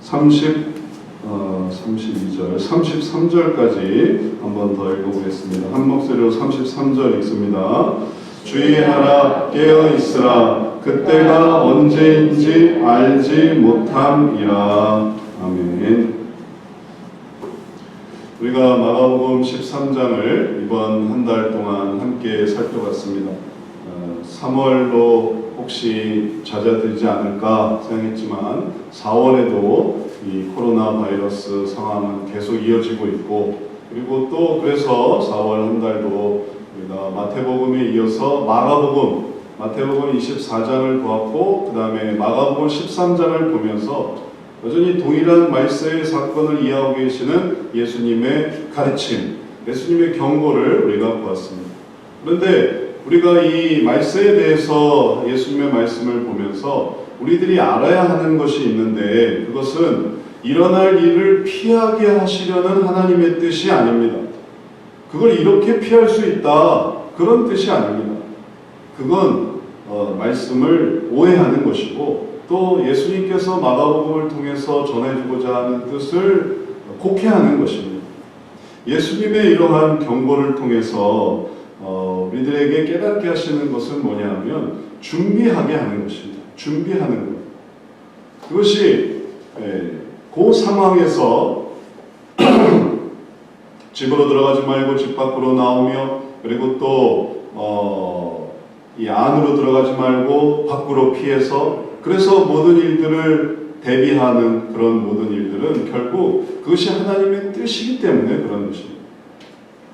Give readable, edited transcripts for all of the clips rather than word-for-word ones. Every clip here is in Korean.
32절, 33절까지 한 번 더 읽어보겠습니다. 한 목소리로 33절 읽습니다. 주의하라, 깨어있으라, 그때가 언제인지 알지 못함이라. 아멘. 우리가 마가복음 13장을 이번 한 달 동안 함께 살펴봤습니다. 3월로 혹시 잦아들지 않을까 생각했지만 4월에도 이 코로나 바이러스 상황은 계속 이어지고 있고, 그리고 또 그래서 4월 한 달도 우리가 마태복음에 이어서 마태복음 24장을 보았고, 그 다음에 마가복음 13장을 보면서 여전히 동일한 말세의 사건을 이해하고 계시는 예수님의 가르침, 예수님의 경고를 우리가 보았습니다. 그런데 우리가 이 말세에 대해서 예수님의 말씀을 보면서 우리들이 알아야 하는 것이 있는데, 그것은 일어날 일을 피하게 하시려는 하나님의 뜻이 아닙니다. 그걸 이렇게 피할 수 있다, 그런 뜻이 아닙니다. 그건 말씀을 오해하는 것이고, 또 예수님께서 마가복음을 통해서 전해주고자 하는 뜻을 곡해하는 것입니다. 예수님의 이러한 경고를 통해서 우리들에게 깨닫게 하시는 것은 뭐냐면 준비하게 하는 것입니다. 준비하는 것. 그것이 그 상황에서 집으로 들어가지 말고 집 밖으로 나오며, 그리고 또 이 안으로 들어가지 말고 밖으로 피해서, 그래서 모든 일들을 대비하는 그런 모든 일들은 결국 그것이 하나님의 뜻이기 때문에 그런 것입니다.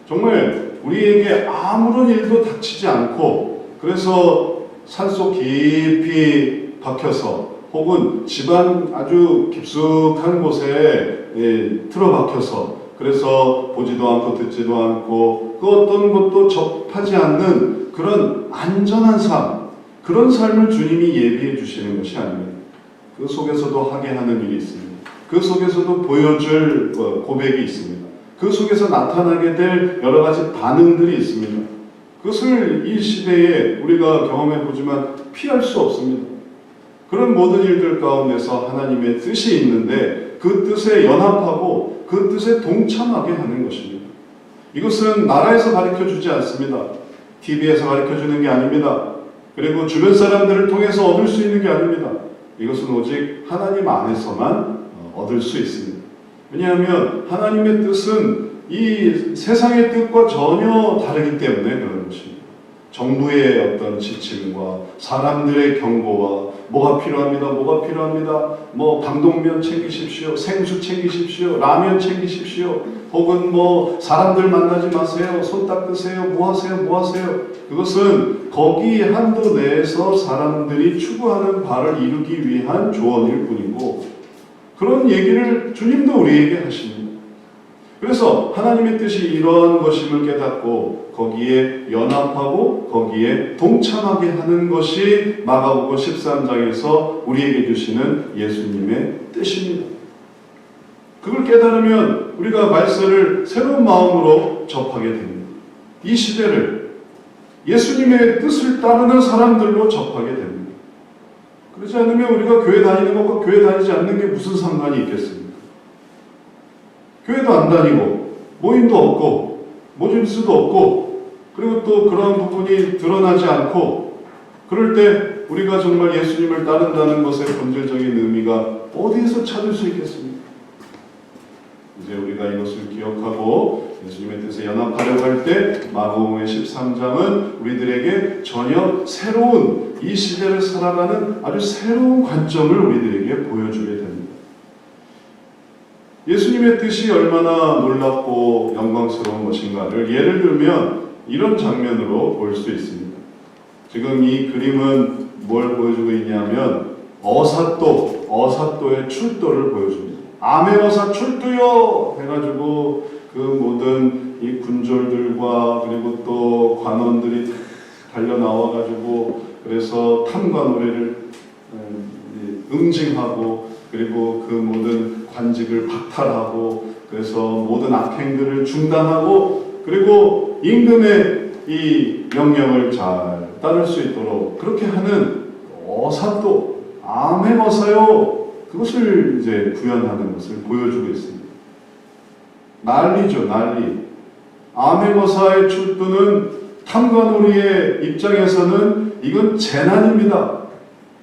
정말 우리에게 아무런 일도 닥치지 않고, 그래서 산속 깊이 박혀서, 혹은 집안 아주 깊숙한 곳에 틀어박혀서, 그래서 보지도 않고 듣지도 않고 그 어떤 것도 접하지 않는 그런 안전한 삶, 그런 삶을 주님이 예비해 주시는 것이 아닙니다. 그 속에서도 하게 하는 일이 있습니다. 그 속에서도 보여줄 고백이 있습니다. 그 속에서 나타나게 될 여러 가지 반응들이 있습니다. 그것을 이 시대에 우리가 경험해 보지만 피할 수 없습니다. 그런 모든 일들 가운데서 하나님의 뜻이 있는데, 그 뜻에 연합하고 그 뜻에 동참하게 하는 것입니다. 이것은 나라에서 가르쳐주지 않습니다. TV에서 가르쳐주는 게 아닙니다. 그리고 주변 사람들을 통해서 얻을 수 있는 게 아닙니다. 이것은 오직 하나님 안에서만 얻을 수 있습니다. 왜냐하면 하나님의 뜻은 이 세상의 뜻과 전혀 다르기 때문에 그런 것입니다. 정부의 어떤 지침과 사람들의 경고와 뭐가 필요합니다, 뭐 강동면 챙기십시오, 생수 챙기십시오, 라면 챙기십시오, 혹은 뭐 사람들 만나지 마세요, 손 닦으세요, 뭐 하세요. 그것은 거기 한도 내에서 사람들이 추구하는 바를 이루기 위한 조언일 뿐이고, 그런 얘기를 주님도 우리에게 하십니다. 그래서 하나님의 뜻이 이러한 것임을 깨닫고 거기에 연합하고 거기에 동참하게 하는 것이 마가복음 13장에서 우리에게 주시는 예수님의 뜻입니다. 그걸 깨달으면 우리가 말씀을 새로운 마음으로 접하게 됩니다. 이 시대를 예수님의 뜻을 따르는 사람들로 접하게 됩니다. 그렇지 않으면 우리가 교회 다니는 것과 교회 다니지 않는 게 무슨 상관이 있겠습니까? 교회도 안 다니고 모임도 없고 모집수도 없고, 그리고 또 그러한 부분이 드러나지 않고, 그럴 때 우리가 정말 예수님을 따른다는 것의 본질적인 의미가 어디에서 찾을 수 있겠습니까? 이제 우리가 이것을 기억하고 예수님의 뜻에 연합하려고 할 때 마가복음 13장은 우리들에게 전혀 새로운, 이 시대를 살아가는 아주 새로운 관점을 우리들에게 보여주게 됩니다. 예수님의 뜻이 얼마나 놀랍고 영광스러운 것인가를 예를 들면 이런 장면으로 볼 수 있습니다. 지금 이 그림은 뭘 보여주고 있냐면 어사또의 출도를 보여줍니다. 아멘어사 출두요 해가지고 그 모든 이 군졸들과 그리고 또 관원들이 달려 나와가지고, 그래서 탐과 노래를 응징하고, 그리고 그 모든 관직을 박탈하고, 그래서 모든 악행들을 중단하고, 그리고 임금의 이 명령을 잘 따를 수 있도록 그렇게 하는 어사또, 아멘어사요, 그것을 이제 구현하는 것을 보여주고 있습니다. 난리죠, 난리. 아메모사의 출두는 탐관오리의 입장에서는 이건 재난입니다.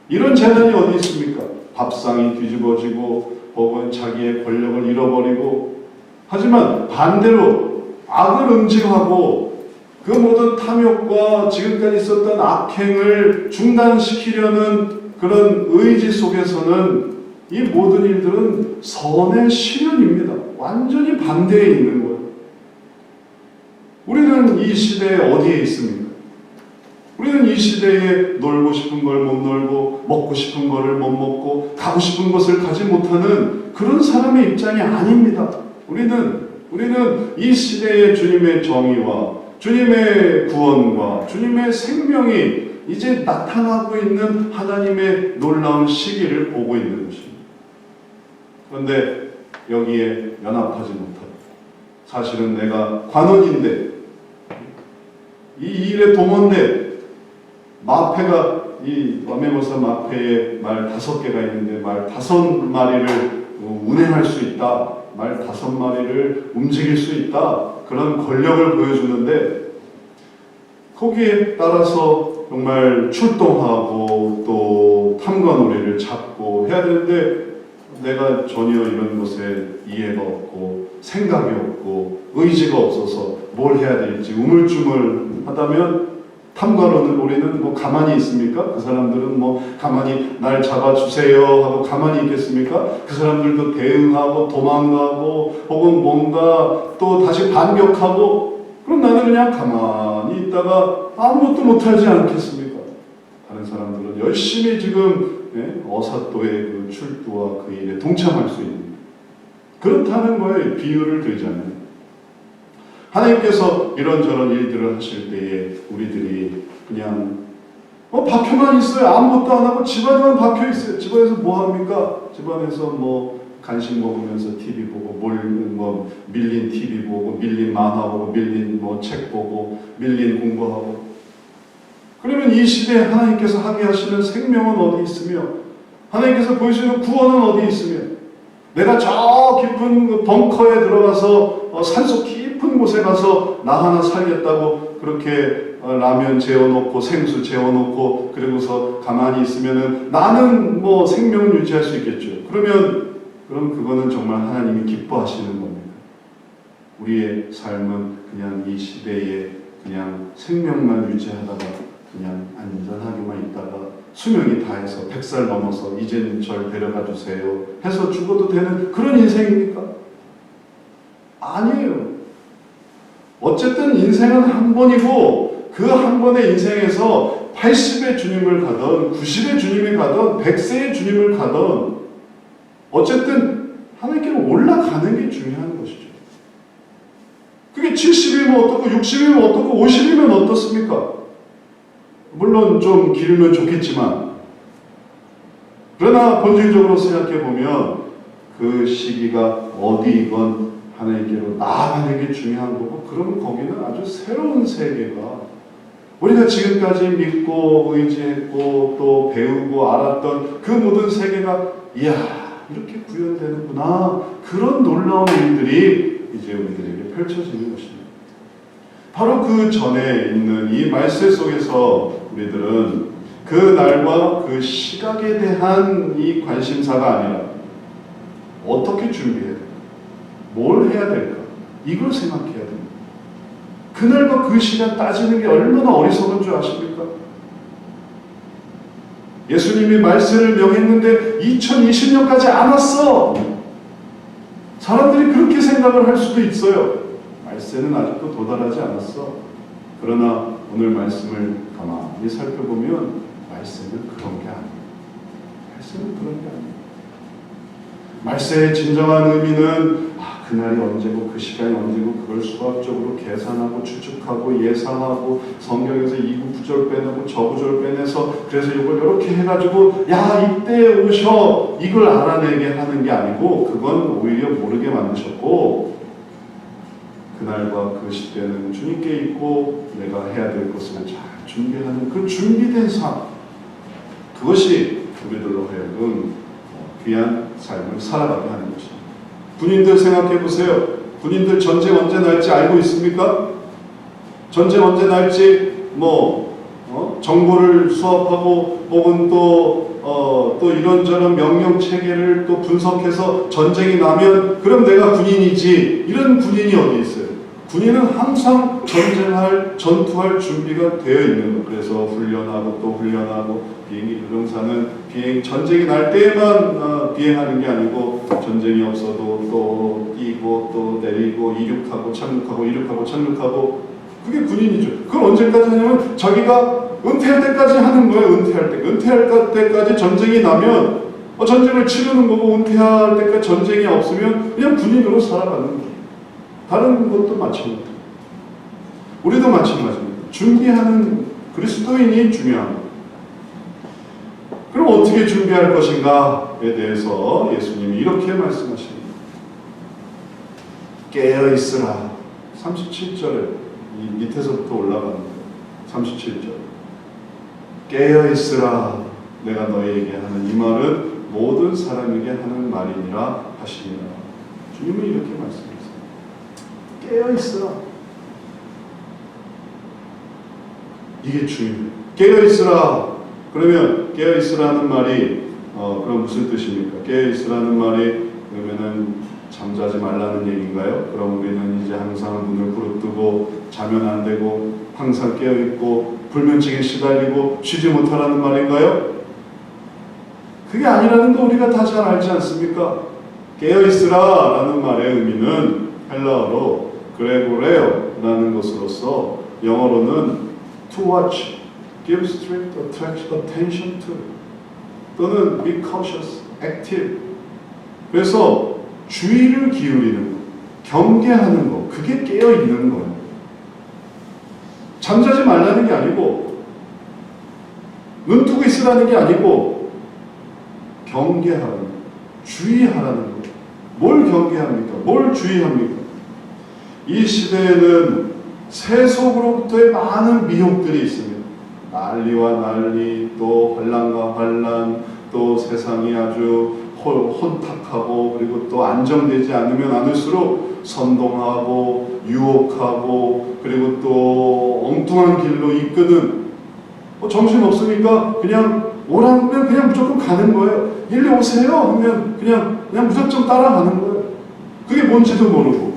이런 재난이 어디 있습니까? 밥상이 뒤집어지고 혹은 자기의 권력을 잃어버리고, 하지만 반대로 악을 응징하고 그 모든 탐욕과 지금까지 있었던 악행을 중단시키려는 그런 의지 속에서는 이 모든 일들은 선의 실현입니다. 완전히 반대에 있는 거예요. 우리는 이 시대에 어디에 있습니까? 우리는 이 시대에 놀고 싶은 걸 못 놀고 먹고 싶은 거를 못 먹고 가고 싶은 것을 가지 못하는 그런 사람의 입장이 아닙니다. 우리는 이 시대의 주님의 정의와 주님의 구원과 주님의 생명이 이제 나타나고 있는 하나님의 놀라운 시기를 보고 있는 것입니다. 그런데 여기에 연합하지 못하고, 사실은 내가 관원인데 이 일의 동원대 마패가, 이 아메모사 마패에 말 5개가 있는데 말 5마리를 운행할 수 있다, 말 5마리를 움직일 수 있다, 그런 권력을 보여주는데 거기에 따라서 정말 출동하고 또 탐관오리를 잡고 해야 되는데 내가 전혀 이런 것에 이해가 없고 생각이 없고 의지가 없어서 뭘 해야 될지 우물쭈물하다면 탐관오리는 뭐 가만히 있습니까? 그 사람들은 뭐 가만히 날 잡아주세요 하고 가만히 있겠습니까? 그 사람들도 대응하고 도망가고 혹은 뭔가 또 다시 반격하고, 그럼 나는 그냥 가만히 있다가 아무것도 못하지 않겠습니까? 다른 사람들은 열심히 지금 어사또의 그 출두와 그 일에 동참할 수 있는, 그렇다는 거에 비유를 들자면, 하나님께서 이런저런 일들을 하실 때에 우리들이 그냥 박혀만 있어요. 아무것도 안 하고 집안에만 박혀 있어요. 집안에서 뭐 합니까? 집안에서 뭐 간식 먹으면서 TV 보고, 뭐 밀린 TV 보고, 밀린 만화 보고, 밀린 뭐 책 보고, 밀린 공부하고. 그러면 이 시대에 하나님께서 하게 하시는 생명은 어디 있으며, 하나님께서 보여주시는 구원은 어디 있으며, 내가 저 깊은 벙커에 들어가서 산속 깊은 곳에 가서 나 하나 살겠다고 그렇게 라면 재워놓고 생수 재워놓고 그러고서 가만히 있으면은 나는 뭐 생명을 유지할 수 있겠죠. 그럼 그거는 정말 하나님이 기뻐하시는 겁니다. 우리의 삶은 그냥 이 시대에 그냥 생명만 유지하다가 그냥 안전하게만 있다가 수명이 다해서 100살 넘어서 이제는 절 데려가 주세요 해서 죽어도 되는 그런 인생입니까? 아니에요. 어쨌든 인생은 한 번이고 그 한 번의 인생에서 80의 주님을 가던 90의 주님이 가던 100세의 주님을 가던 어쨌든 하나님께로 올라가는 게 중요한 것이죠. 그게 70이면 어떻고 60이면 어떻고 50이면 어떻습니까? 물론 좀 길면 좋겠지만, 그러나 본질적으로 생각해보면 그 시기가 어디이건 하나님께로 나아가는 게 중요한 거고, 그러면 거기는 아주 새로운 세계가 우리가 지금까지 믿고 의지했고 또 배우고 알았던 그 모든 세계가 이야 이렇게 구현되는구나, 그런 놀라운 일들이 이제 우리들에게 펼쳐지는 것입니다. 바로 그 전에 있는 이 말씀 속에서 우리들은 그 날과 그 시각에 대한 이 관심사가 아니라 어떻게 준비해야 될까, 뭘 해야 될까, 이걸 생각해야 됩니다. 그날과 그 시간 따지는 게 얼마나 어리석은 줄 아십니까? 예수님이 말세를 명했는데 2020년까지 안 왔어. 사람들이 그렇게 생각을 할 수도 있어요. 말세는 아직도 도달하지 않았어. 그러나 오늘 말씀을 가만히 살펴보면 말세는 그런 게 아니에요. 말세는 그런 게 아니에요. 말세의 진정한 의미는 그날이 언제고 그 시간이 언제고 그걸 수학적으로 계산하고 추측하고 예상하고 성경에서 이 구절 빼내고 저 구절 빼내서 그래서 이걸 이렇게 해가지고 야 이때 오셔 이걸 알아내게 하는 게 아니고, 그건 오히려 모르게 만드셨고, 그날과 그 시대는 주님께 있고 내가 해야 될 것을 잘 준비하는 그 준비된 삶, 그것이 우리들로 하여금 귀한 삶을 살아가게 하는 것입니다. 군인들 생각해 보세요. 군인들 전쟁 언제 날지 알고 있습니까? 전쟁 언제 날지 정보를 수합하고 혹은 또 이런저런 명령 체계를 또 분석해서 전쟁이 나면 그럼 내가 군인이지, 이런 군인이 어디 있어요? 군인은 항상 전투할 준비가 되어 있는 거. 그래서 훈련하고 또 훈련하고, 비행기 조종사는 전쟁이 날 때만 비행하는 게 아니고 전쟁이 없어도 또 뛰고 또 내리고 이륙하고 착륙하고 이륙하고 착륙하고, 그게 군인이죠. 그걸 언제까지 하냐면 자기가 은퇴할 때까지 하는 거예요. 은퇴할 때까지 전쟁이 나면 전쟁을 치르는 거고, 은퇴할 때까지 전쟁이 없으면 그냥 군인으로 살아가는 거예요. 다른 것도 마찬가지입니다. 우리도 마찬가지입니다. 준비하는 그리스도인이 중요합니다. 그럼 어떻게 준비할 것인가에 대해서 예수님이 이렇게 말씀하십니다. 깨어있으라. 37절에 밑에서부터 올라가는 거예요. 37절. 깨어있으라. 내가 너희에게 하는 이 말은 모든 사람에게 하는 말이니라 하시니라. 주님은 이렇게 말씀하세요. 깨어있으라. 이게 중요해요. 깨어있으라. 그러면 깨어있으라는 말이 그럼 무슨 뜻입니까? 깨어있으라는 말이 그러면은 잠자지 말라는 얘기인가요? 그럼 우리는 이제 항상 눈을 부릅뜨고 자면 안 되고 항상 깨어있고 불면증에 시달리고 쉬지 못하라는 말인가요? 그게 아니라는 거 우리가 다 잘 알지 않습니까? 깨어있으라 라는 말의 의미는 헬라어로 그레고레오라는 것으로서 영어로는 to watch, give strict attention to, 또는 be cautious, active. 그래서 주의를 기울이는 것, 경계하는 것, 그게 깨어있는 거예요. 잠자지 말라는 게 아니고 눈 뜨고 있으라는 게 아니고 경계하라는 것, 주의하라는 것. 뭘 경계합니까? 뭘 주의합니까? 이 시대에는 세속으로부터의 많은 미혹들이 있습니다. 난리와 난리, 또 환란과 환란, 또 세상이 아주 혼탁하고, 그리고 또 안정되지 않으면 않을수록 선동하고 유혹하고, 그리고 또 엉뚱한 길로 이끄는, 정신 없으니까 그냥 오라면 그냥 무조건 가는 거예요. 일리 오세요 하면 그냥 무작정 따라가는 거예요. 그게 뭔지도 모르고,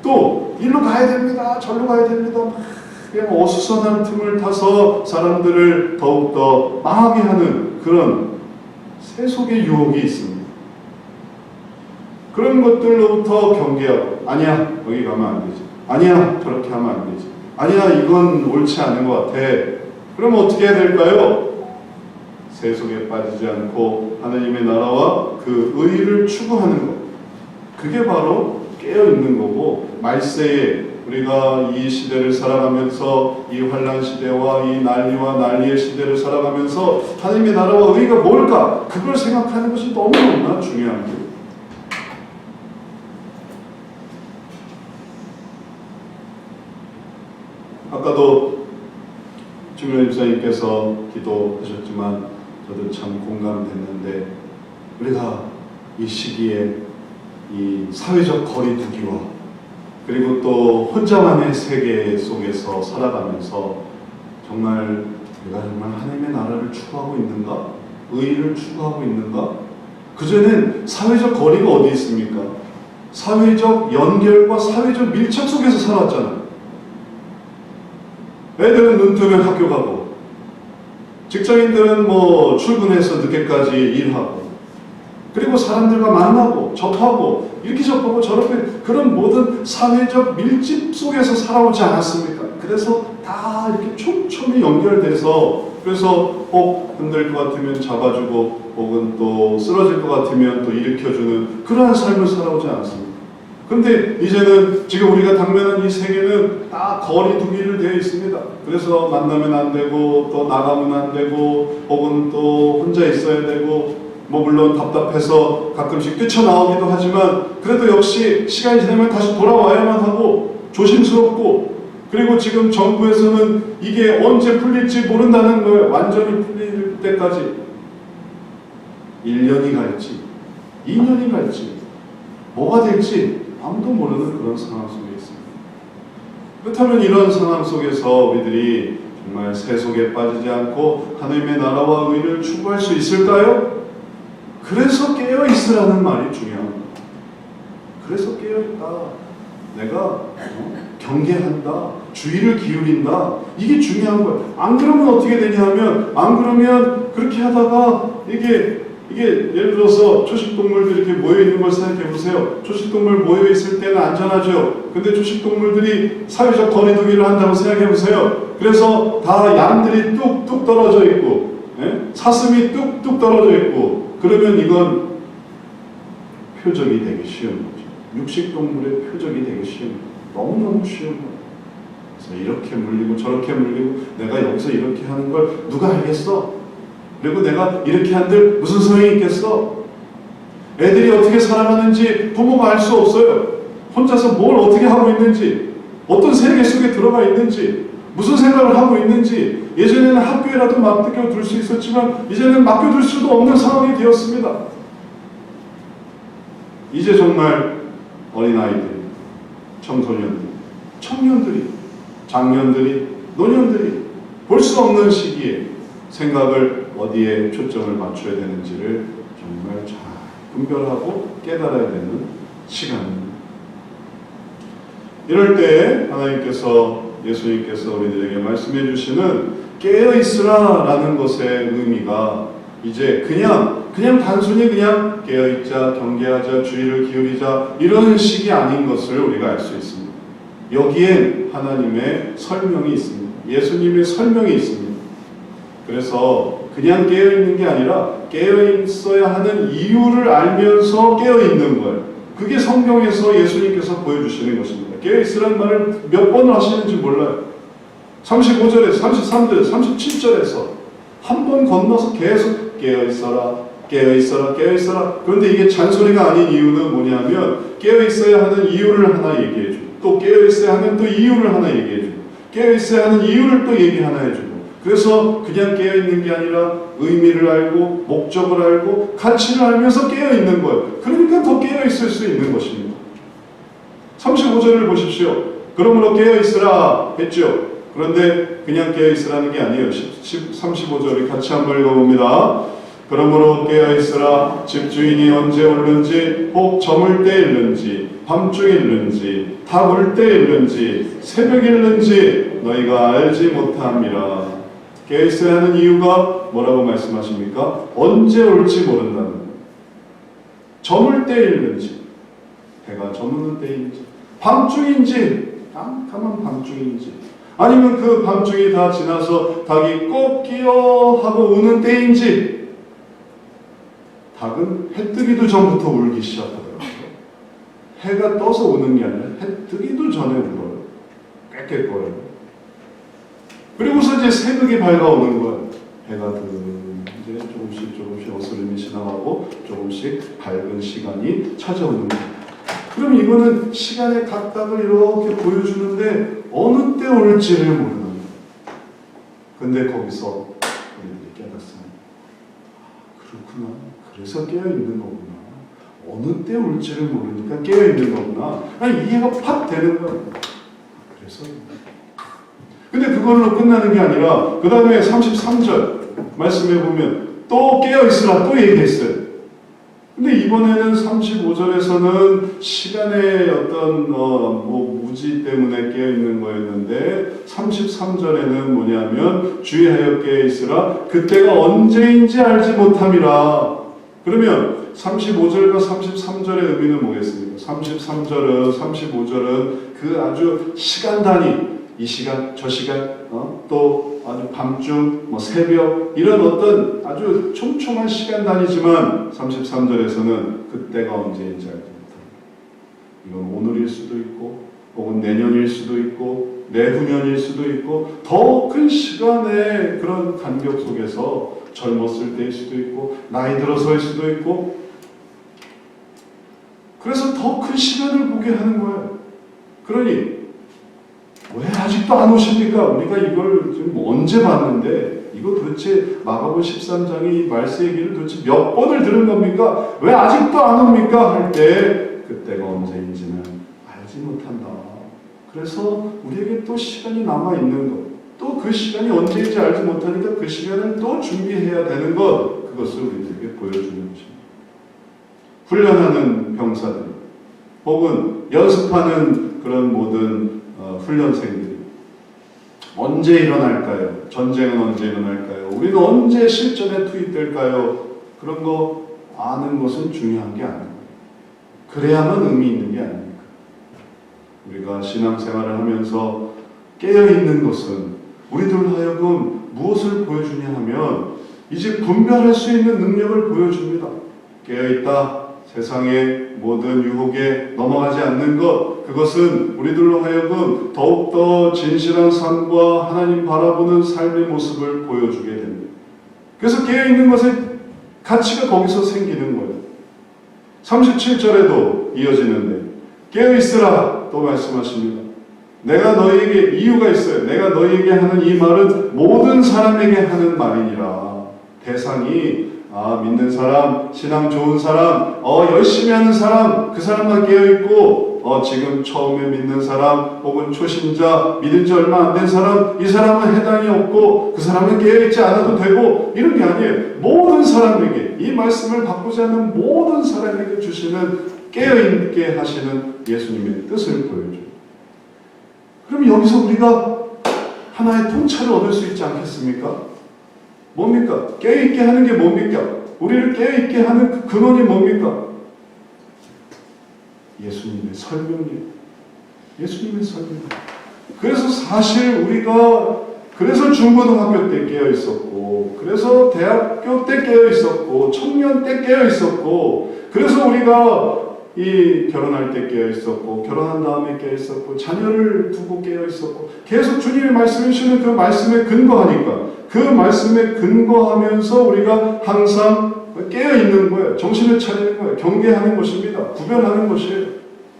또 일로 가야 됩니다, 절로 가야 됩니다, 그냥 어수선한 틈을 타서 사람들을 더욱더 망하게 하는 그런 세속의 유혹이 있습니다. 그런 것들로부터 경계하고, 아니야 여기 가면 안 되지, 아니야 저렇게 하면 안 되지, 아니야 이건 옳지 않은 것 같아. 그럼 어떻게 해야 될까요? 세속에 빠지지 않고 하나님의 나라와 그 의를 추구하는 것, 그게 바로 깨어있는 거고, 말세에 우리가 이 시대를 살아가면서, 이 환란 시대와 이 난리와 난리의 시대를 살아가면서 하나님의 나라와 의가 뭘까? 그걸 생각하는 것이 너무너무나 중요한 거예요. 아까도 주명 집사님께서 기도하셨지만 저도 참 공감됐는데, 우리가 이 시기에 이 사회적 거리두기와 그리고 또 혼자만의 세계 속에서 살아가면서 정말 내가 정말 하나님의 나라를 추구하고 있는가? 의를 추구하고 있는가? 그전엔 사회적 거리가 어디 있습니까? 사회적 연결과 사회적 밀착 속에서 살았잖아요. 애들은 눈 뜨면 학교 가고, 직장인들은 출근해서 늦게까지 일하고, 그리고 사람들과 만나고 접하고, 이렇게 접하고 저렇게, 그런 모든 사회적 밀집 속에서 살아오지 않았습니까? 그래서 다 이렇게 촘촘히 연결돼서, 그래서 흔들 것 같으면 잡아주고, 혹은 또 쓰러질 것 같으면 또 일으켜주는 그러한 삶을 살아오지 않았습니까? 근데 이제는 지금 우리가 당면한 이 세계는 다 거리두기를 되어 있습니다. 그래서 만나면 안 되고, 또 나가면 안 되고, 혹은 또 혼자 있어야 되고, 물론 답답해서 가끔씩 뛰쳐나오기도 하지만, 그래도 역시 시간이 지나면 다시 돌아와야만 하고, 조심스럽고, 그리고 지금 정부에서는 이게 언제 풀릴지 모른다는 거예요. 완전히 풀릴 때까지 1년이 갈지 2년이 갈지 뭐가 될지 아무도 모르는 그런 상황 속에 있습니다. 그렇다면 이런 상황 속에서 우리들이 정말 세속에 빠지지 않고 하나님의 나라와 의를 추구할 수 있을까요? 그래서 깨어있으라는 말이 중요합니다. 그래서 깨어있다. 내가 경계한다. 주의를 기울인다. 이게 중요한 거예요. 안 그러면 어떻게 되냐 하면, 안 그러면 그렇게 하다가 이게 예를 들어서 초식동물들이 이렇게 모여있는 걸 생각해 보세요. 초식동물 모여있을 때는 안전하죠. 근데 초식동물들이 사회적 거리두기를 한다고 생각해 보세요. 그래서 다 양들이 뚝뚝 떨어져 있고, 사슴이 뚝뚝 떨어져 있고, 그러면 이건 표적이 되기 쉬운 거죠. 육식동물의 표적이 되기 쉬운 거예요. 너무너무 쉬운 거예요. 그래서 이렇게 물리고 저렇게 물리고 내가 여기서 이렇게 하는 걸 누가 알겠어? 그리고 내가 이렇게 한들 무슨 소용이 있겠어? 애들이 어떻게 살아가는지 부모가 알 수 없어요. 혼자서 뭘 어떻게 하고 있는지, 어떤 세계 속에 들어가 있는지, 무슨 생각을 하고 있는지. 예전에는 학교에라도 맡겨둘 수 있었지만 이제는 맡겨둘 수도 없는 상황이 되었습니다. 이제 정말 어린아이들, 청소년들, 청년들이, 장년들이, 노년들이 볼 수 없는 시기에 생각을 어디에 초점을 맞춰야 되는지를 정말 잘 분별하고 깨달아야 되는 시간입니다. 이럴 때 하나님께서, 예수님께서 우리들에게 말씀해 주시는 깨어있으라 라는 것의 의미가 이제 그냥 단순히 그냥 깨어있자, 경계하자, 주의를 기울이자 이런 식이 아닌 것을 우리가 알 수 있습니다. 여기엔 하나님의 설명이 있습니다. 예수님의 설명이 있습니다. 그래서 그냥 깨어있는 게 아니라 깨어있어야 하는 이유를 알면서 깨어있는 거예요. 그게 성경에서 예수님께서 보여주시는 것입니다. 깨어있으라는 말을 몇 번을 하시는지 몰라요. 35절에서 33절, 37절에서 한 번 건너서 계속 깨어있어라, 깨어있어라, 깨어있어라. 그런데 이게 잔소리가 아닌 이유는 뭐냐면 깨어있어야 하는 이유를 하나 얘기해주고 또 깨어있어야 하는 또 이유를 하나 얘기해주고 깨어있어야 하는 이유를 또 얘기 하나 해주고 그래서 그냥 깨어있는 게 아니라 의미를 알고 목적을 알고 가치를 알면서 깨어있는 거예요. 그러니까 더 깨어있을 수 있는 것입니다. 35절을 보십시오. 그러므로 깨어있으라 했죠. 그런데 그냥 깨어있으라는 게 아니에요. 35절을 같이 한번 읽어봅니다. 그러므로 깨어있으라. 집주인이 언제 오는지 혹 저물 때 일는지 밤중일는지 다 물 때 일는지 새벽일는지 너희가 알지 못함이라. 깨어있어야 하는 이유가 뭐라고 말씀하십니까? 언제 올지 모른다는 거예요. 저물 때 일는지 해가 저무는 때인지 밤중인지 깜깜한 밤중인지 아니면 그 밤중이 다 지나서 닭이 꺾여 하고 우는 때인지. 닭은 해 뜨기도 전부터 울기 시작하더라고요. 해가 떠서 우는 게 아니라 해 뜨기도 전에 울어요. 꽥꽥거려요. 그리고서 이제 새벽이 밝아오는 거예요. 해가 이제 조금씩 어스름이 지나가고 조금씩 밝은 시간이 찾아오는 거예요. 그럼 이거는 시간의 각각을 이렇게 보여주는데 어느 때 올지를 모르는 거예요. 근데 거기서 우리들이 깨닫습니다. 그렇구나. 그래서 깨어있는 거구나. 어느 때 올지를 모르니까 깨어있는 거구나. 아니, 이해가 팍 되는 거예요. 그래서 근데 그걸로 끝나는 게 아니라 그 다음에 33절 말씀해 보면 또 깨어있으라 또 얘기했어요. 근데 이번에는 35절에서는 시간의 어떤 무지 때문에 깨어있는 거였는데 33절에는 뭐냐면 주의하여 깨어있으라 그때가 언제인지 알지 못함이라. 그러면 35절과 33절의 의미는 뭐겠습니까? 33절은 35절은 그 아주 시간 단위 이 시간, 저 시간, 또 아주 밤중, 새벽 이런 어떤 아주 촘촘한 시간 단위지만 33절에서는 그때가 언제인지 알지 못합니다. 이건 오늘일 수도 있고 혹은 내년일 수도 있고 내후년일 수도 있고 더 큰 시간의 그런 간격 속에서 젊었을 때일 수도 있고 나이 들어서일 수도 있고 그래서 더 큰 시간을 보게 하는 거예요. 그러니 왜 아직도 안 오십니까? 우리가 이걸 지금 언제 봤는데 이걸 이거 도대체 마가복음 13장이 말세의 길을 도대체 몇 번을 들은 겁니까? 왜 아직도 안 옵니까? 할 때 그때가 언제인지는 알지 못한다. 그래서 우리에게 또 시간이 남아있는 것, 또 그 시간이 언제인지 알지 못하니까 그 시간을 또 준비해야 되는 것, 그것을 우리들에게 보여주는 것입니다. 훈련하는 병사들 혹은 연습하는 그런 모든 훈련생들이 언제 일어날까요? 전쟁은 언제 일어날까요? 우리는 언제 실전에 투입될까요? 그런 거 아는 것은 중요한 게 아닙니다. 그래야만 의미 있는 게 아닙니까? 우리가 신앙생활을 하면서 깨어있는 것은 우리들 하여금 무엇을 보여주냐 하면 이제 분별할 수 있는 능력을 보여줍니다. 깨어있다. 세상의 모든 유혹에 넘어가지 않는 것, 그것은 우리들로 하여금 더욱더 진실한 삶과 하나님 바라보는 삶의 모습을 보여주게 됩니다. 그래서 깨어있는 것의 가치가 거기서 생기는 거예요. 37절에도 이어지는데 깨어있으라 또 말씀하십니다. 내가 너희에게 이유가 있어요. 내가 너희에게 하는 이 말은 모든 사람에게 하는 말이니라. 대상이 믿는 사람, 신앙 좋은 사람, 열심히 하는 사람, 그 사람만 깨어있고 지금 처음에 믿는 사람 혹은 초신자, 믿은 지 얼마 안 된 사람, 이 사람은 해당이 없고 그 사람은 깨어있지 않아도 되고 이런 게 아니에요. 모든 사람에게, 이 말씀을 바꾸지 않는 모든 사람에게 주시는 깨어있게 하시는 예수님의 뜻을 보여줘요. 그럼 여기서 우리가 하나의 통찰을 얻을 수 있지 않겠습니까? 뭡니까? 깨어있게 하는 게 뭡니까? 우리를 깨어있게 하는 그 근원이 뭡니까? 예수님의 설명이에요. 예수님의 설명. 그래서 사실 우리가 그래서 중고등학교 때 깨어있었고, 그래서 대학교 때 깨어있었고, 청년 때 깨어있었고, 그래서 우리가 이 결혼할 때 깨어있었고, 결혼한 다음에 깨어있었고, 자녀를 두고 깨어있었고, 계속 주님의 말씀해 주시는 그 말씀에 근거하니까, 그 말씀에 근거하면서 우리가 항상 깨어있는 거예요. 정신을 차리는 거예요. 경계하는 것입니다. 구별하는 것이에요.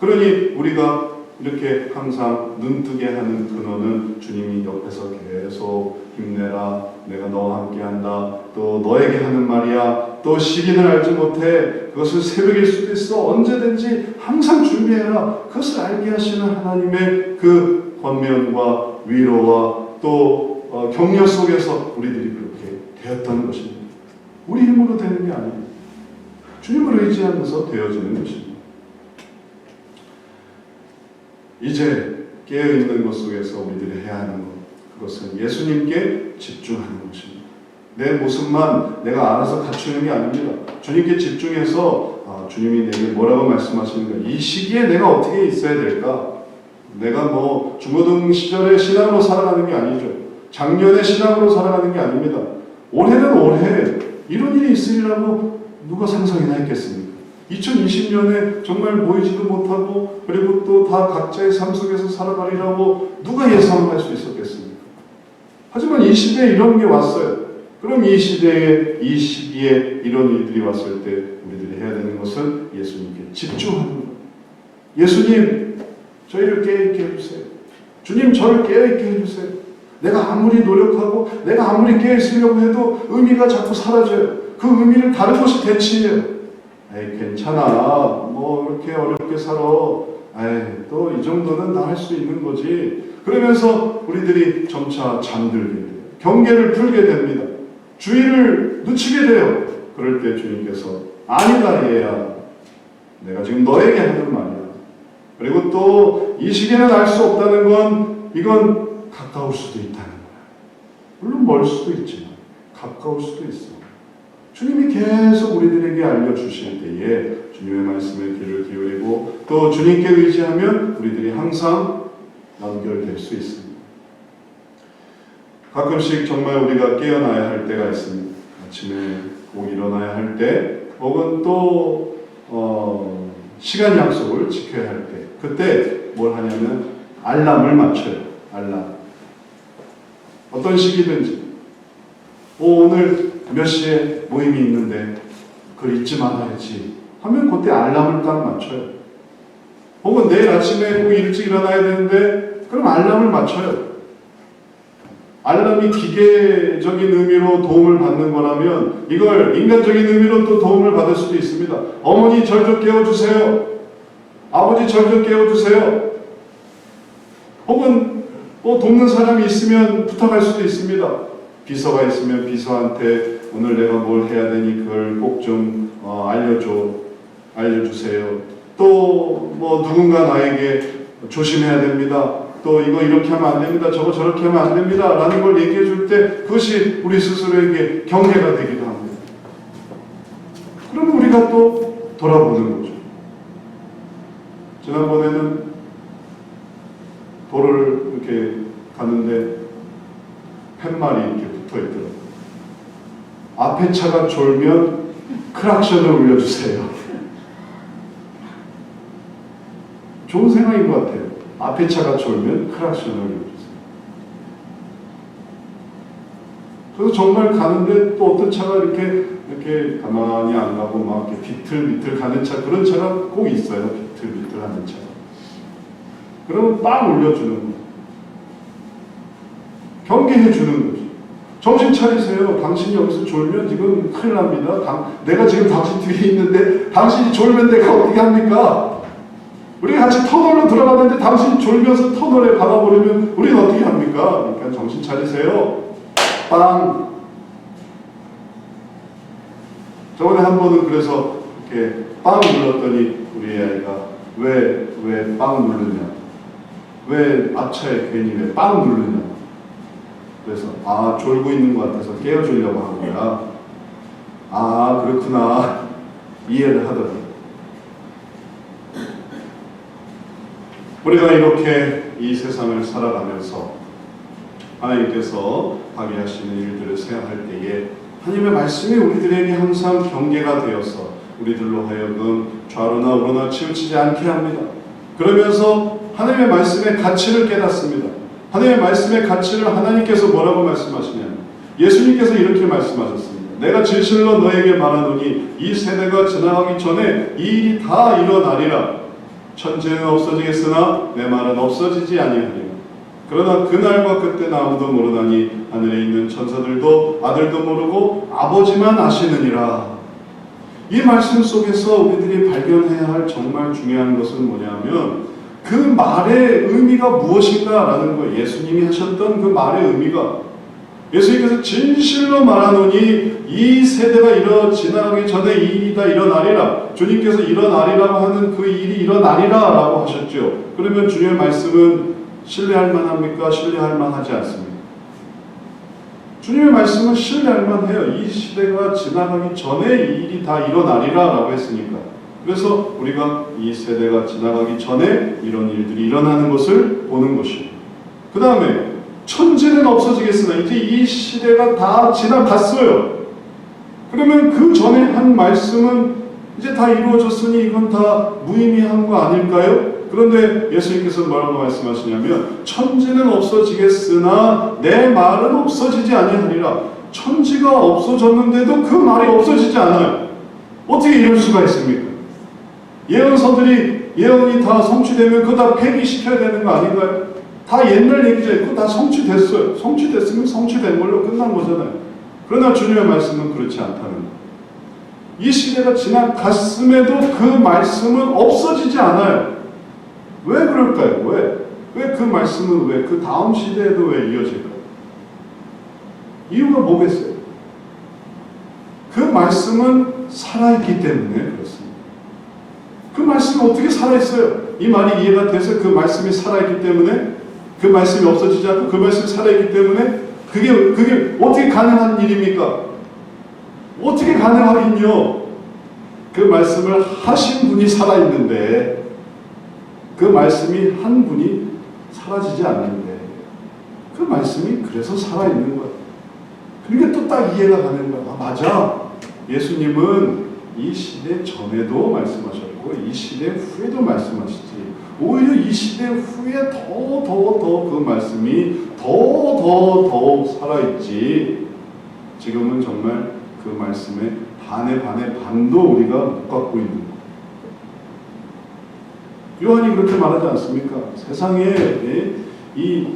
그러니 우리가 이렇게 항상 눈뜨게 하는 근원은 주님이 옆에서 계속 힘내라, 내가 너와 함께한다, 또 너에게 하는 말이야, 또 시기는 알지 못해, 그것은 새벽일 수도 있어, 언제든지 항상 준비해라. 그것을 알게 하시는 하나님의 그 권면과 위로와 또 격려 속에서 우리들이 그렇게 되었던 것입니다. 우리 힘으로 되는 게 아닙니다. 주님을 의지하면서 되어지는 것입니다. 이제 깨어있는 것 속에서 우리들이 해야 하는 것, 그것은 예수님께 집중하는 것입니다. 내 모습만 내가 알아서 갖추는 게 아닙니다. 주님께 집중해서 주님이 내게 뭐라고 말씀하시는가, 이 시기에 내가 어떻게 있어야 될까? 내가 중고등 시절에 신앙으로 살아가는 게 아니죠. 작년에 신앙으로 살아가는 게 아닙니다. 올해는 올해 이런 일이 있으리라고 누가 상상이나 했겠습니까? 2020년에 정말 모이지도 못하고 그리고 또 다 각자의 삶 속에서 살아가리라고 누가 예상할 수 있었겠습니까? 하지만 이 시대에 이런 게 왔어요. 그럼 이 시대에, 이 시기에 이런 일들이 왔을 때 우리들이 해야 되는 것은 예수님께 집중하는 거예요. 예수님, 저희를 깨어있게 해주세요. 주님, 저를 깨어있게 해주세요. 내가 아무리 노력하고 내가 아무리 깨어있으려고 해도 의미가 자꾸 사라져요. 그 의미를 다른 것이 대체해요. 에이, 괜찮아. 이렇게 어렵게 살아. 에이, 또 이 정도는 다 할 수 있는 거지. 그러면서 우리들이 점차 잠들게 돼요. 경계를 풀게 됩니다. 주의를 늦추게 돼요. 그럴 때 주님께서 아니다 얘야. 내가 지금 너에게 하는 말이야. 그리고 또 이 시기는 알 수 없다는 건 이건 가까울 수도 있다는 거야. 물론 멀 수도 있지만 가까울 수도 있어. 주님이 계속 우리들에게 알려주실 때에 주님의 말씀에 귀를 기울이고 또 주님께 의지하면 우리들이 항상 연결될 수 있습니다. 가끔씩 정말 우리가 깨어나야 할 때가 있습니다. 아침에 꼭 일어나야 할 때, 혹은 또 시간 약속을 지켜야 할 때, 그때 뭘 하냐면 알람을 맞춰요. 알람. 어떤 시기든지 오늘 몇 시에 모임이 있는데 그걸 잊지 말아야지 하면 그때 알람을 딱 맞춰요. 혹은 내일 아침에 꼭 일찍 일어나야 되는데 그럼 알람을 맞춰요. 알람이 기계적인 의미로 도움을 받는 거라면 이걸 인간적인 의미로 또 도움을 받을 수도 있습니다. 어머니 절 좀 깨워주세요. 아버지 절 좀 깨워주세요. 혹은 돕는 사람이 있으면 부탁할 수도 있습니다. 비서가 있으면 비서한테 오늘 내가 뭘 해야 되니 그걸 꼭 좀 알려주세요. 또 누군가 나에게 조심해야 됩니다. 또 이거 이렇게 하면 안 됩니다. 저거 저렇게 하면 안 됩니다. 라는 걸 얘기해 줄 때 그것이 우리 스스로에게 경계가 되기도 합니다. 그러면 우리가 또 돌아보는 거죠. 지난번에는 도를 이렇게 가는데 팻말이 이렇게 붙어 있더라고요. 앞에 차가 졸면 크락션을 울려주세요. 좋은 생각인 것 같아요. 앞에 차가 졸면 크락션을 울려주세요. 그래서 정말 가는데 또 어떤 차가 이렇게 가만히 안 가고 막 이렇게 비틀비틀 가는 차, 그런 차가 꼭 있어요. 비틀비틀 하는 차가. 그러면 빵 울려주는 거예요. 경계해 주는 거죠. 정신 차리세요. 당신이 여기서 졸면 지금 큰일 납니다. 내가 지금 당신 뒤에 있는데 당신이 졸면 내가 어떻게 합니까? 우리 같이 터널로 들어가는데 당신이 졸면서 터널에 박아버리면 우리는 어떻게 합니까? 그러니까 정신 차리세요. 빵. 저번에 한 번은 그래서 이렇게 빵 눌렀더니 우리 아이가 왜 빵 누르냐? 왜 앞차에 괜히 왜 빵 누르냐? 그래서 졸고 있는 것 같아서 깨워주려고 한 거야. 그렇구나. 이해를 하더라고요. 우리가 이렇게 이 세상을 살아가면서 하나님께서 하게 하시는 일들을 생각할 때에 하나님의 말씀이 우리들에게 항상 경계가 되어서 우리들로 하여금 좌로나 우로나 치우치지 않게 합니다. 그러면서 하나님의 말씀의 가치를 깨닫습니다. 하나님의 말씀의 가치를 하나님께서 뭐라고 말씀하시냐면 예수님께서 이렇게 말씀하셨습니다. 내가 진실로 너에게 말하노니 이 세대가 지나가기 전에 이 일이 다 일어나리라. 천지는 없어지겠으나 내 말은 없어지지 아니하리라. 그러나 그날과 그때는 아무도 모르나니 하늘에 있는 천사들도 아들도 모르고 아버지만 아시느니라. 이 말씀 속에서 우리들이 발견해야 할 정말 중요한 것은 뭐냐면 그 말의 의미가 무엇인가라는 거예요. 예수님이 하셨던 그 말의 의미가, 예수님께서 진실로 말하노니 이 세대가 지나가기 전에 이 일이 다 일어나리라. 주님께서 일어나리라고 하는 그 일이 일어나리라 라고 하셨죠. 그러면 주님의 말씀은 신뢰할 만합니까? 신뢰할 만하지 않습니다. 주님의 말씀은 신뢰할 만해요. 이 시대가 지나가기 전에 이 일이 다 일어나리라 라고 했으니까. 그래서 우리가 이 세대가 지나가기 전에 이런 일들이 일어나는 것을 보는 것입니다. 그 다음에 천지는 없어지겠으나 이제 이 시대가 다 지나갔어요. 그러면 그 전에 한 말씀은 이제 다 이루어졌으니 이건 다 무의미한 거 아닐까요? 그런데 예수님께서 뭐라고 말씀하시냐면 천지는 없어지겠으나 내 말은 없어지지 아니하리라. 천지가 없어졌는데도 그 말이 없어지지 않아요. 어떻게 이럴 수가 있습니까? 예언서들이 예언이 다 성취되면 그거 다 폐기시켜야 되는 거 아닌가요? 다 옛날 얘기죠. 그거 다 성취됐어요. 성취됐으면 성취된 걸로 끝난 거잖아요. 그러나 주님의 말씀은 그렇지 않다는 거예요. 이 시대가 지나갔음에도 그 말씀은 없어지지 않아요. 왜 그럴까요? 왜 그 말씀은 왜 그 다음 시대에도 왜 이어질까요? 이유가 뭐겠어요? 그 말씀은 살아있기 때문에 그렇습니다. 그 말씀이 어떻게 살아있어요? 이 말이 이해가 돼서 그 말씀이 살아있기 때문에, 그 말씀이 없어지지 않고 그 말씀이 살아있기 때문에 그게 어떻게 가능한 일입니까? 어떻게 가능하긴요? 그 말씀을 하신 분이 살아있는데 그 말씀이 한 분이 사라지지 않는데 그 말씀이 그래서 살아있는 거예요. 그러니까 또 딱 이해가 가는 거야. 맞아. 예수님은 이 시대 전에도 말씀하셨고 이 시대 후에도 말씀하시지. 오히려 이 시대 후에 더 그 말씀이 더욱 살아있지. 지금은 정말 그 말씀의 반의 반도 우리가 못 갖고 있는 거예요. 요한이 그렇게 말하지 않습니까? 세상에 이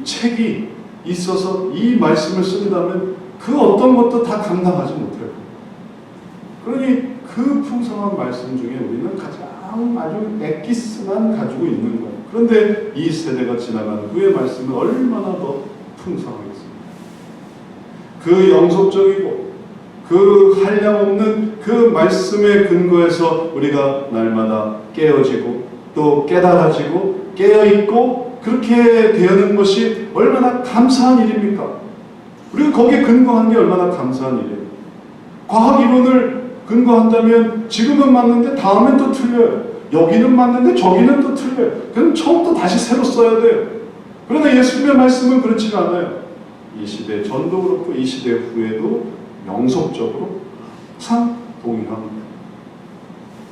책이 있어서 이 말씀을 쓴다면 그 어떤 것도 다 감당하지 못할 거예요. 그러니 그 풍성한 말씀 중에 우리는 가장 아주 엑기스만 가지고 있는 거예요. 그런데 이 세대가 지나간 후의 말씀은 얼마나 더 풍성하겠습니까? 그 영속적이고 그 한량없는 그 말씀의 근거에서 우리가 날마다 깨어지고 또 깨달아지고 깨어있고 그렇게 되는 것이 얼마나 감사한 일입니까? 우리가 거기에 근거한 게 얼마나 감사한 일이에요. 과학 이론을 근거한다면 지금은 맞는데 다음엔 또 틀려요. 여기는 맞는데 저기는 또 틀려요. 그럼 처음부터 다시 새로 써야 돼요. 그러나 예수님의 말씀은 그렇지가 않아요. 이 시대 전도 그렇고 이 시대 후에도 영속적으로 항상 동일합니다.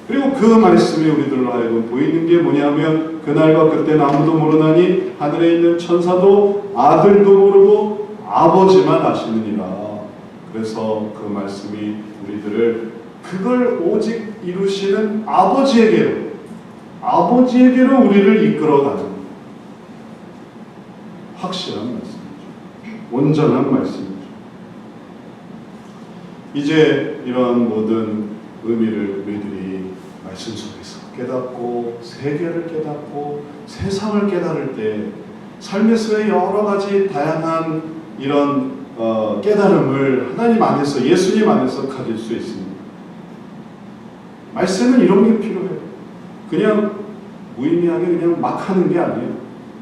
그리고 그 말씀이 우리들로 하여금 보이는 게 뭐냐면 그날과 그때는 아무도 모르나니 하늘에 있는 천사도 아들도 모르고 아버지만 아시느니라. 그래서 그 말씀이 우리들을 그걸 오직 이루시는 아버지에게로 우리를 이끌어가는 확실한 말씀이죠. 온전한 말씀이죠. 이제 이러한 모든 의미를 우리들이 말씀 속에서 깨닫고 세계를 깨닫고 세상을 깨달을 때 삶에서의 여러 가지 다양한 이런 깨달음을 하나님 안에서 예수님 안에서 가질 수 있습니다. 말씀은 이런 게 필요해요. 그냥 무의미하게 그냥 막 하는 게 아니에요.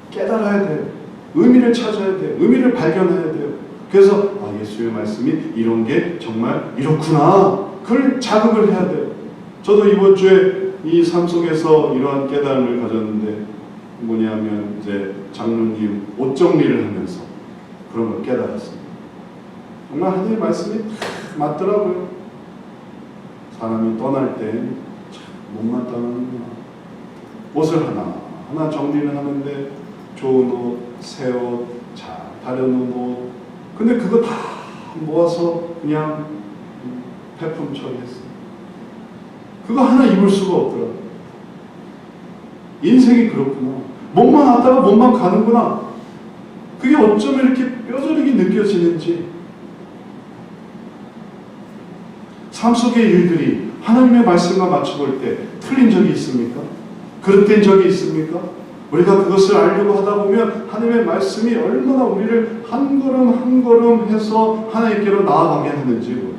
깨달아야 돼요. 의미를 찾아야 돼요. 의미를 발견해야 돼요. 그래서 예수의 말씀이 이런 게 정말 이렇구나. 그걸 자극을 해야 돼요. 저도 이번 주에 이 삶 속에서 이러한 깨달음을 가졌는데 뭐냐면 이제 장로님 옷 정리를 하면서 그런 걸 깨달았습니다. 정말 하나님의 말씀이 맞더라고요. 사람이 떠날 때 참 못마땅하는구나. 옷을 하나 정리를 하는데 좋은 옷, 새 옷, 잘 다려놓은 옷. 근데 그거 다 모아서 그냥 폐품 처리했어요. 그거 하나 입을 수가 없더라고요. 인생이 그렇구나. 몸만 왔다가 몸만 가는구나. 그게 어쩜 이렇게 뼈저리게 느껴지는지. 삶 속의 일들이 하나님의 말씀과 맞춰볼 때 틀린 적이 있습니까? 그릇된 적이 있습니까? 우리가 그것을 알려고 하다 보면 하나님의 말씀이 얼마나 우리를 한 걸음 한 걸음 해서 하나님께로 나아가게 하는지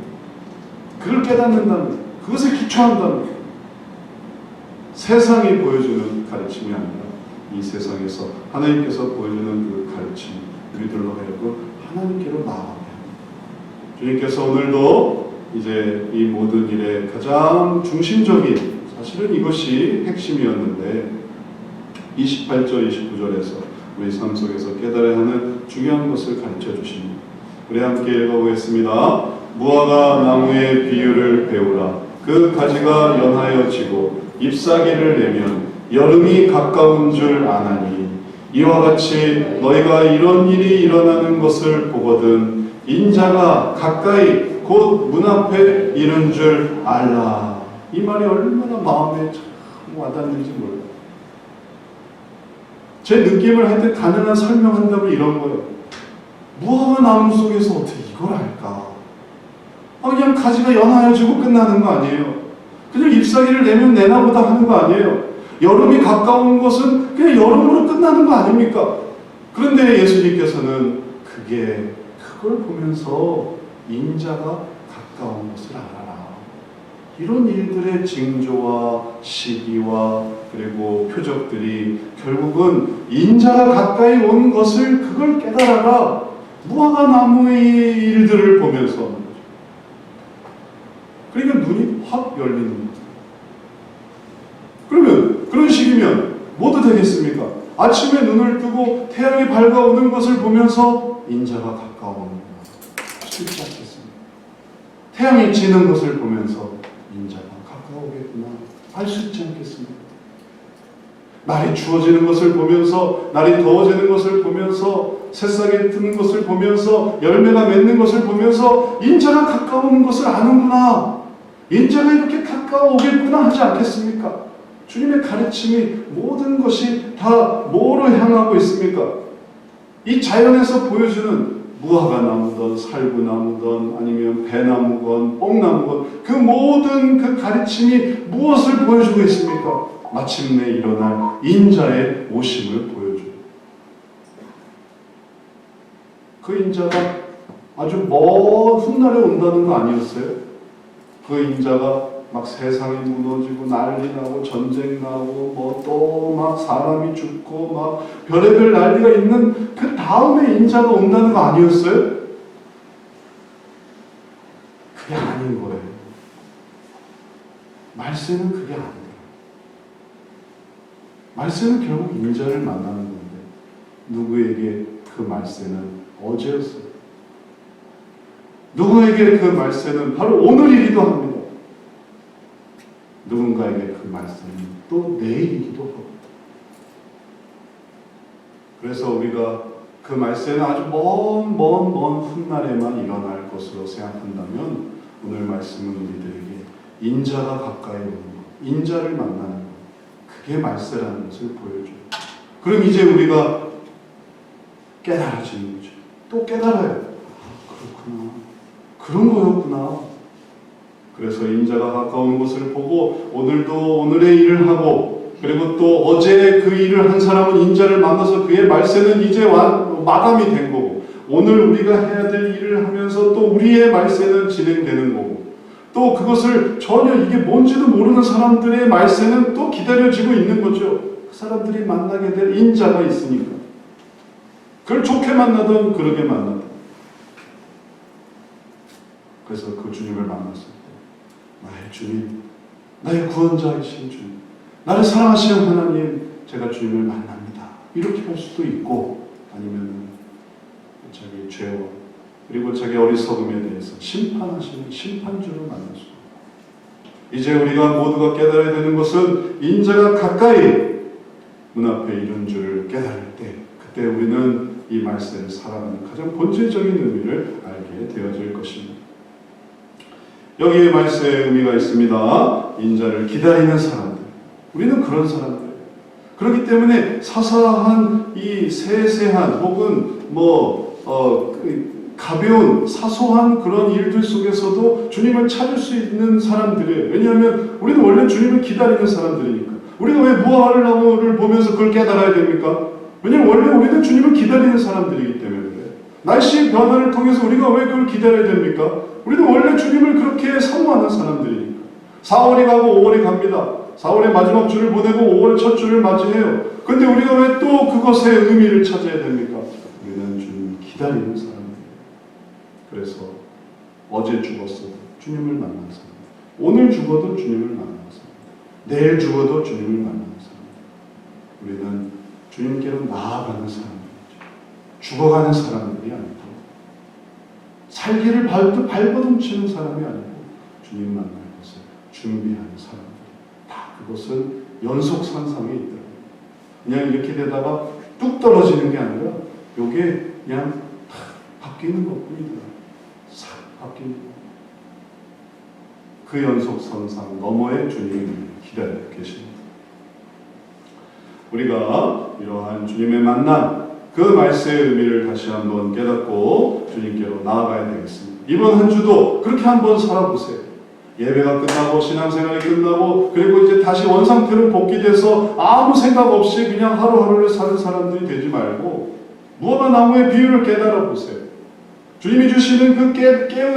그걸 깨닫는다면, 그것을 기초한다면 세상이 보여주는 가르침이 아니라 이 세상에서 하나님께서 보여주는 그 가르침, 우리들로 하여금 하나님께로 나아가게 합니다. 주님께서 오늘도 이제 이 모든 일의 가장 중심적인, 사실은 이것이 핵심이었는데 28절, 29절에서 우리 삶 속에서 깨달아야 하는 중요한 것을 가르쳐 주십니다. 우리 함께 읽어보겠습니다. 무화과 나무의 비유를 배우라. 그 가지가 연하여 지고 잎사귀를 내면 여름이 가까운 줄 아나니 이와 같이 너희가 이런 일이 일어나는 것을 보거든 인자가 가까이 곧 문 앞에 이른 줄 알라. 이 말이 얼마나 마음에 참 와닿는지 몰라요. 제 느낌을 할 때 가능한 설명한다면 이런 거예요. 무화과 나무 속에서 어떻게 이걸 알까? 그냥 가지가 연하여지고 끝나는 거 아니에요. 그냥 잎사귀를 내면 내나보다 하는 거 아니에요. 여름이 가까운 것은 그냥 여름으로 끝나는 거 아닙니까? 그런데 예수님께서는 그걸 보면서 인자가 가까운 것을 알아라. 이런 일들의 징조와 시기와 그리고 표적들이 결국은 인자가 가까이 온 것을 그걸 깨달아라. 무화과 나무의 일들을 보면서 그러니까 눈이 확 열리는 거예요. 그러면 그런 식이면 뭐도 되겠습니까? 아침에 눈을 뜨고 태양이 밝아오는 것을 보면서 인자가 가까워오는 수 있지 않겠습니까? 태양이 지는 것을 보면서 인자가 가까우겠구나 알 수 있지 않겠습니까? 날이 추워지는 것을 보면서, 날이 더워지는 것을 보면서, 새싹이 트는 것을 보면서, 열매가 맺는 것을 보면서 인자가 가까우는 것을 아는구나, 인자가 이렇게 가까워오겠구나 하지 않겠습니까? 주님의 가르침이 모든 것이 다 뭐로 향하고 있습니까? 이 자연에서 보여주는 무화과 나무든 살구나무든 아니면 배나무건 뽕나무건 그 모든 그 가르침이 무엇을 보여주고 있습니까? 마침내 일어날 인자의 오심을 보여줘요. 그 인자가 아주 먼 훗날에 온다는 거 아니었어요? 그 인자가 막 세상이 무너지고 난리 나고 전쟁 나고 뭐 또 막 사람이 죽고 막 별의별 난리가 있는 그 다음에 인자가 온다는 거 아니었어요? 그게 아닌 거예요. 말세는 그게 아니에요. 말세는 결국 인자를 만나는 건데 누구에게 그 말세는 어제였어요. 누구에게 그 말세는 바로 오늘이기도 합니다. 누군가에게 그 말씀은 또 내일이기도 하고. 그래서 우리가 그 말씀은 아주 먼 훗날에만 일어날 것으로 생각한다면 오늘 말씀은 우리들에게 인자가 가까이 오는 것, 인자를 만나는 것, 그게 말세라는 것을 보여줘요. 그럼 이제 우리가 깨달아지는 거죠. 또 깨달아요. 그렇구나. 그런 거였구나. 그래서 인자가 가까운 것을 보고 오늘도 오늘의 일을 하고 그리고 또 어제 그 일을 한 사람은 인자를 만나서 그의 말세는 이제 마감이 된 거고 오늘 우리가 해야 될 일을 하면서 또 우리의 말세는 진행되는 거고 또 그것을 전혀 이게 뭔지도 모르는 사람들의 말세는 또 기다려지고 있는 거죠. 그 사람들이 만나게 될 인자가 있으니까. 그걸 좋게 만나든 그러게 만나든. 그래서 그 주님을 만났을 때 나의 주님, 나의 구원자이신 주님, 나를 사랑하시는 하나님, 제가 주님을 만납니다. 이렇게 할 수도 있고 아니면 자기 죄와 그리고 자기 어리석음에 대해서 심판하시는 심판주를 만날 수 있고 이제 우리가 모두가 깨달아야 되는 것은 인자가 가까이 문 앞에 이른 줄을 깨달을 때 그때 우리는 이 말세를 살아가는 가장 본질적인 의미를 알게 되어질 것입니다. 여기에 말세의 의미가 있습니다. 인자를 기다리는 사람들. 우리는 그런 사람들이에요. 그렇기 때문에 사사한 이 세세한 혹은 가벼운 사소한 그런 일들 속에서도 주님을 찾을 수 있는 사람들이에요. 왜냐하면 우리는 원래 주님을 기다리는 사람들이니까. 우리가 왜 무화과를 나무를 보면서 그걸 깨달아야 됩니까? 왜냐하면 원래 우리는 주님을 기다리는 사람들이기 때문에 그래요. 날씨의 변화를 통해서 우리가 왜 그걸 기다려야 됩니까? 우리는 원래 주님을 그렇게 사모하는 사람들이니까. 4월이 가고 5월이 갑니다. 4월의 마지막 주를 보내고 5월 첫 주를 맞이해요. 근데 우리가 왜 또 그것의 의미를 찾아야 됩니까? 우리는 주님을 기다리는 사람들이에요. 그래서 어제 죽었어도 주님을 만난 사람, 오늘 죽어도 주님을 만난 사람, 내일 죽어도 주님을 만난 사람. 우리는 주님께로 나아가는 사람들이죠. 죽어가는 사람들이 아니고 살기를 발버둥치는 사람이 아니고 주님 만날 것을 준비하는 사람들. 다 그것은 연속선상에 있더라고요. 그냥 이렇게 되다가 뚝 떨어지는 게 아니라 요게 그냥 바뀌는 것뿐이더라고요. 싹 바뀌는 것. 그 연속선상 너머에 주님이 기다리고 계십니다. 우리가 이러한 주님의 만남 그 말세의 의미를 다시 한번 깨닫고 주님께로 나아가야 되겠습니다. 이번 한 주도 그렇게 한번 살아보세요. 예배가 끝나고 신앙생활이 끝나고 그리고 이제 다시 원상태로 복귀돼서 아무 생각 없이 그냥 하루하루를 사는 사람들이 되지 말고 무화과 나무의 비유를 깨달아 보세요. 주님이 주시는 그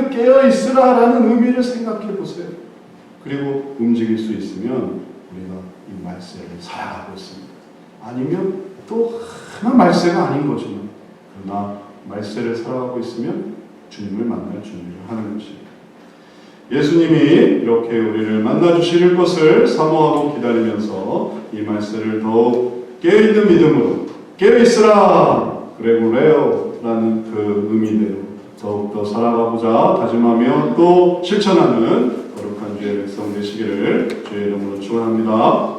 깨어있으라라는 의미를 생각해 보세요. 그리고 움직일 수 있으면 우리가 이 말세를 살아가고 있습니다. 아니면 또 하나 말세가 아닌 거지만 그러나 말세를 살아가고 있으면 주님을 만날 준비를 하는 것입니다. 예수님이 이렇게 우리를 만나주실 것을 사모하고 기다리면서 이 말세를 더욱 깨어있는 믿음으로 깨어있으라 그레고레오라는 그 의미대로 더욱더 살아가고자 다짐하며 또 실천하는 거룩한 주의 백성 되시기를 주의 이름으로 축원합니다.